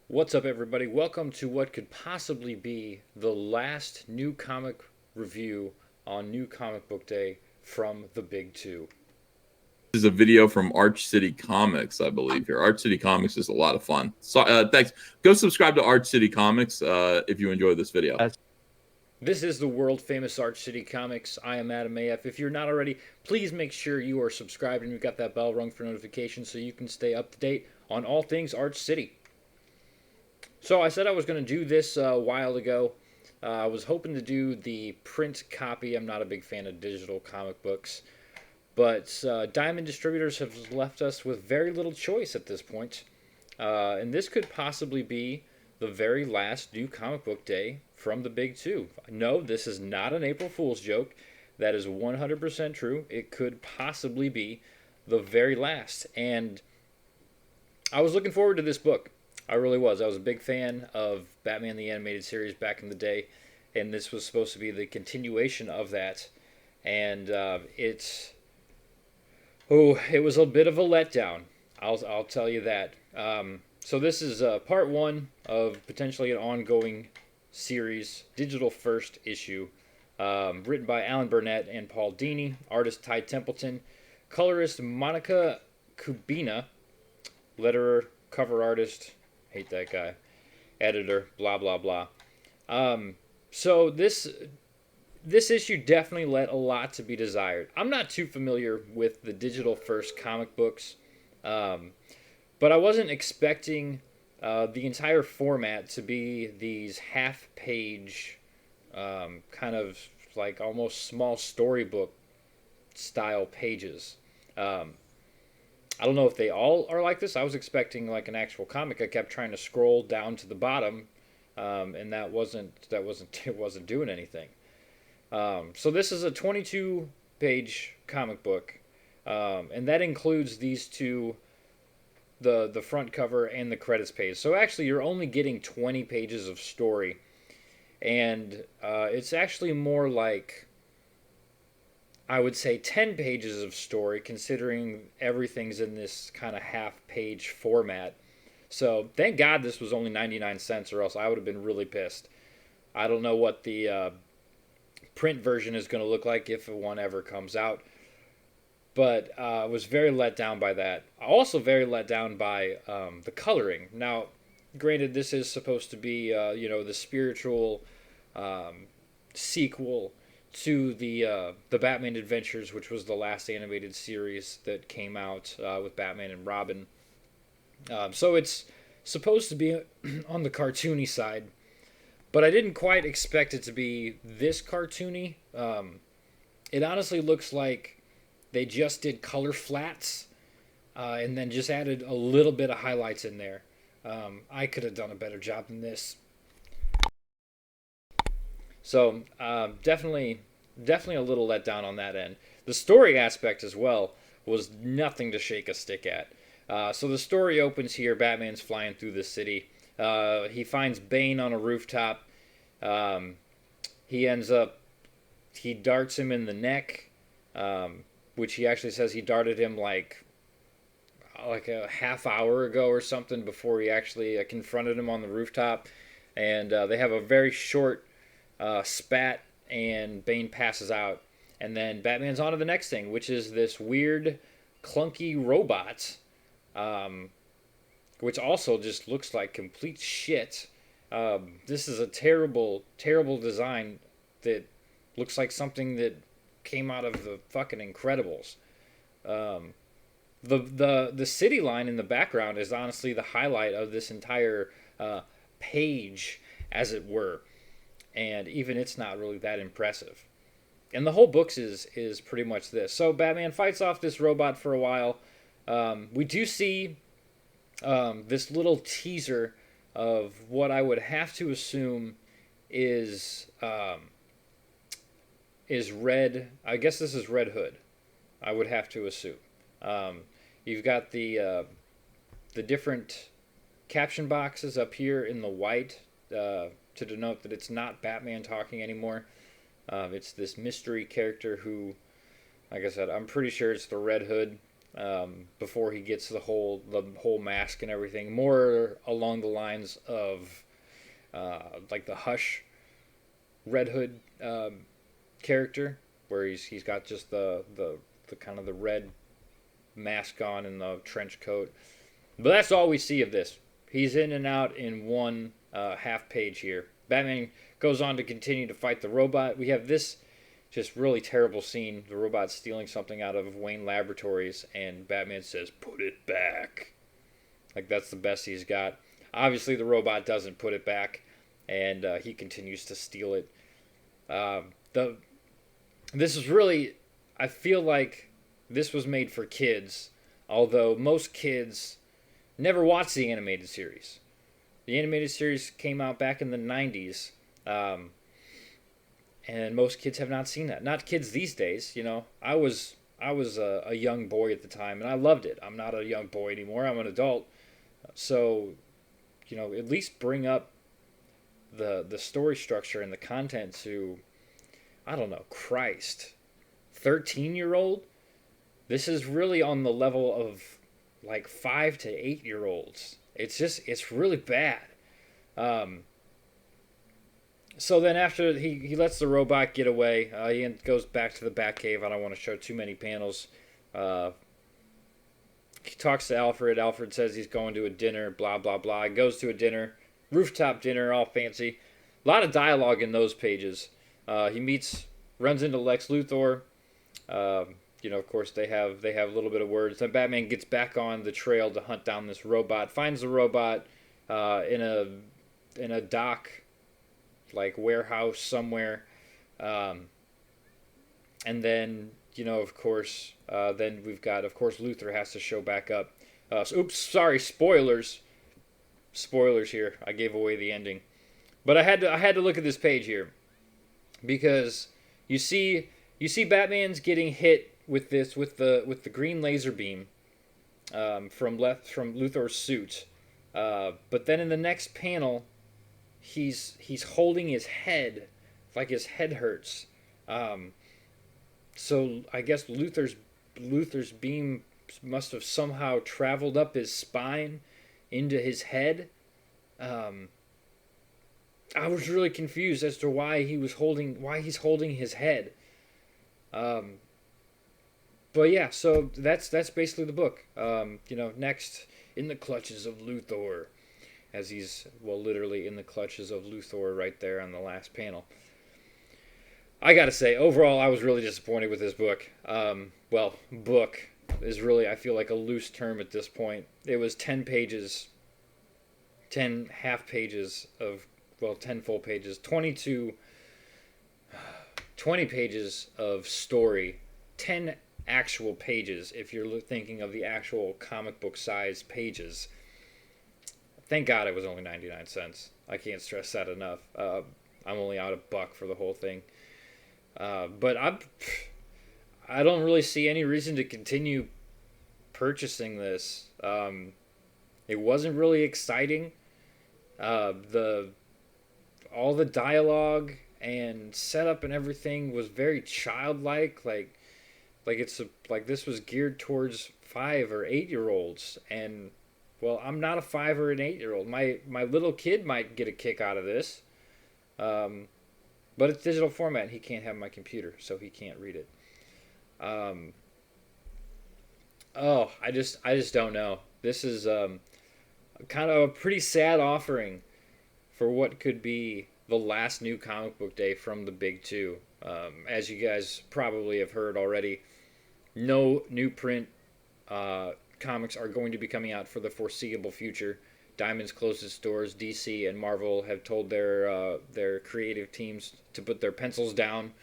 What's up, everybody? Welcome to what could possibly be the last new comic review on New Comic Book Day from the Big Two. This is a video from Arch City Comics, I believe. Here, Arch City Comics is a lot of fun. So, thanks. Go subscribe to Arch City Comics if you enjoy this video. This is the world famous Arch City Comics. I am Adam AF. If you're not already, please make sure you are subscribed and you've got that bell rung for notifications so you can stay up to date on all things Arch City. So I said I was going to do this a while ago. I was hoping to do the print copy. I'm not a big fan of digital comic books. But Diamond Distributors have left us with very little choice at this point. And this could possibly be the very last new comic book day from the Big Two. No, this is not an April Fool's joke. That is 100% true. It could possibly be the very last. And I was looking forward to this book. I really was. I was a big fan of Batman the Animated Series back in the day. And this was supposed to be the continuation of that. And it was a bit of a letdown. I'll tell you that. So this is part one of potentially an ongoing series, digital first issue, written by Alan Burnett and Paul Dini, artist Ty Templeton, colorist Monica Kubina, letterer, cover artist, hate that guy, editor, blah blah blah. So this issue definitely left a lot to be desired. I'm not too familiar with the digital first comic books, but I wasn't expecting the entire format to be these half-page, kind of like almost small storybook style pages. I don't know if they all are like this. I was expecting like an actual comic. I kept trying to scroll down to the bottom, and that wasn't it wasn't doing anything. So this is a 22-page comic book, and that includes these two, the front cover and the credits page. So actually, you're only getting 20 pages of story, and it's actually more like, I would say, 10 pages of story, considering everything's in this kind of half-page format. So thank God this was only 99 cents, or else I would have been really pissed. I don't know what the print version is going to look like if one ever comes out. But I was very let down by that. Also very let down by the coloring. Now, granted, this is supposed to be the spiritual sequel to the Batman Adventures, which was the last animated series that came out with Batman and Robin. So it's supposed to be on the cartoony side, but I didn't quite expect it to be this cartoony. It honestly looks like they just did color flats and then just added a little bit of highlights in there. I could have done a better job than this. So definitely a little let down on that end. The story aspect as well was nothing to shake a stick at. So the story opens here. Batman's flying through the city. He finds Bane on a rooftop. He ends up, he darts him in the neck, which he actually says he darted him like a half hour ago or something before he actually confronted him on the rooftop. And they have a very short spat, and Bane passes out. And then Batman's on to the next thing, which is this weird, clunky robot, which also just looks like complete shit. This is a terrible, terrible design that looks like something that came out of the fucking Incredibles. The city line in the background is honestly the highlight of this entire page, as it were, and even it's not really that impressive. And the whole book is pretty much this. So Batman fights off this robot for a while. We do see this little teaser of what I would have to assume is Red. I guess this is Red Hood. I would have to assume. You've got the different caption boxes up here in the white to denote that it's not Batman talking anymore. It's this mystery character who, like I said, I'm pretty sure it's the Red Hood. before he gets the whole mask and everything. More along the lines of like the Hush Red Hood character, where he's got just the kind of the red mask on and the trench coat. But that's all we see of this. He's in and out in one half page here. Batman goes on to continue to fight the robot. We have this just really terrible scene. The robot stealing something out of Wayne Laboratories, and Batman says, "Put it back." Like, that's the best he's got. Obviously, the robot doesn't put it back, and he continues to steal it. This is really, I feel like this was made for kids, although most kids never watched the animated series. The animated series came out back in the 90s, and most kids have not seen that. Not kids these days, you know. I was a young boy at the time, and I loved it. I'm not a young boy anymore. I'm an adult. So, you know, at least bring up the story structure and the content to, I don't know, Christ, 13-year-old? This is really on the level of like 5 to 8-year-olds. It's really bad. So then after he lets the robot get away, he goes back to the Batcave. I don't want to show too many panels. He talks to Alfred. Alfred says he's going to a dinner, blah, blah, blah. He goes to a dinner, rooftop dinner, all fancy. A lot of dialogue in those pages. He runs into Lex Luthor. You know, of course, they have a little bit of words. Then Batman gets back on the trail to hunt down this robot. Finds the robot in a dock, like warehouse somewhere. And then, you know, of course, then we've got, of course, Luthor has to show back up. Oops, sorry, spoilers. Spoilers here. I gave away the ending. But I had to look at this page here, because you see Batman's getting hit with the green laser beam from Luthor's suit. But then in the next panel, he's holding his head, like his head hurts. So I guess Luthor's beam must have somehow traveled up his spine into his head. I was really confused as to why he's holding his head. But yeah, so that's basically the book. You know, next, in the clutches of Luthor, as he's, well, literally in the clutches of Luthor right there on the last panel. I gotta say, overall, I was really disappointed with this book. Well, book is really, I feel like, a loose term at this point. It was 10 pages, 10 half pages of, well, 10 full pages, 20 pages of story, 10 actual pages, if you're thinking of the actual comic book size pages. Thank God it was only 99 cents. I can't stress that enough. I'm only out $1 for the whole thing. But I don't really see any reason to continue purchasing this. It wasn't really exciting. All the dialogue and setup and everything was very childlike. Like this was geared towards 5 or 8-year-olds, and well, I'm not a 5 or an 8-year-old. My little kid might get a kick out of this. But it's digital format. He can't have my computer, so he can't read it. I just don't know. This is kind of a pretty sad offering for what could be the last new comic book day from the Big Two. As you guys probably have heard already, no new print comics are going to be coming out for the foreseeable future. Diamond's closed its doors. DC and Marvel have told their creative teams to put their pencils down.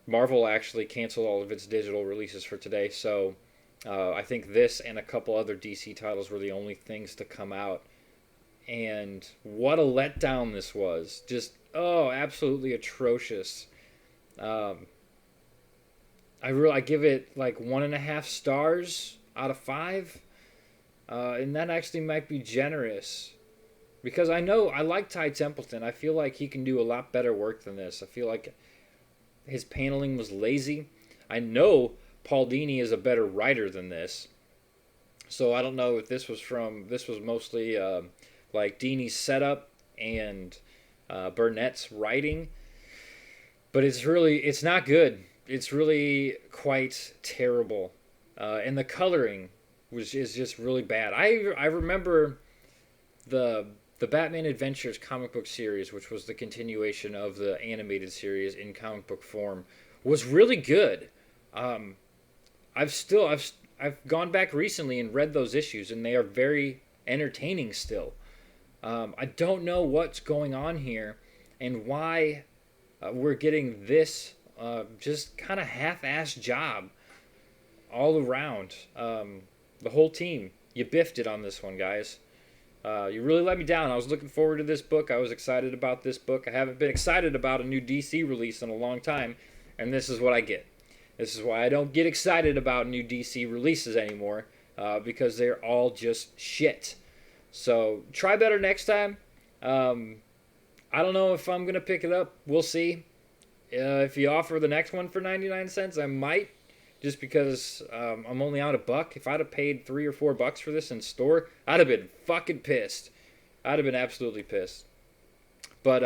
Marvel actually canceled all of its digital releases for today, so I think this and a couple other DC titles were the only things to come out. And what a letdown this was. Just, absolutely atrocious. I give it like 1.5 stars out of 5. And that actually might be generous, because I like Ty Templeton. I feel like he can do a lot better work than this. I feel like his paneling was lazy. I know Paul Dini is a better writer than this. So I don't know if this was mostly like Dini's setup and Burnett's writing, but it's not good. It's really quite terrible, and the coloring is just really bad. I remember the Batman Adventures comic book series, which was the continuation of the animated series in comic book form, was really good. Um, I've gone back recently and read those issues, and they are very entertaining still. I don't know what's going on here, and why we're getting this just kind of half-assed job all around. The whole team, you biffed it on this one, guys. You really let me down. I was looking forward to this book. I was excited about this book. I haven't been excited about a new DC release in a long time, and this is what I get. This is why I don't get excited about new DC releases anymore, because they're all just shit. So try better next time. I don't know if I'm going to pick it up. We'll see. If you offer the next one for 99 cents, I might. Just because I'm only out $1. If I'd have paid $3 or $4 for this in store, I'd have been fucking pissed. I'd have been absolutely pissed. But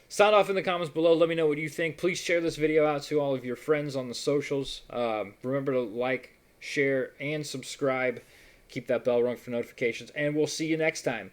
sound off in the comments below. Let me know what you think. Please share this video out to all of your friends on the socials. Remember to like, share, and subscribe. Keep that bell rung for notifications. And we'll see you next time.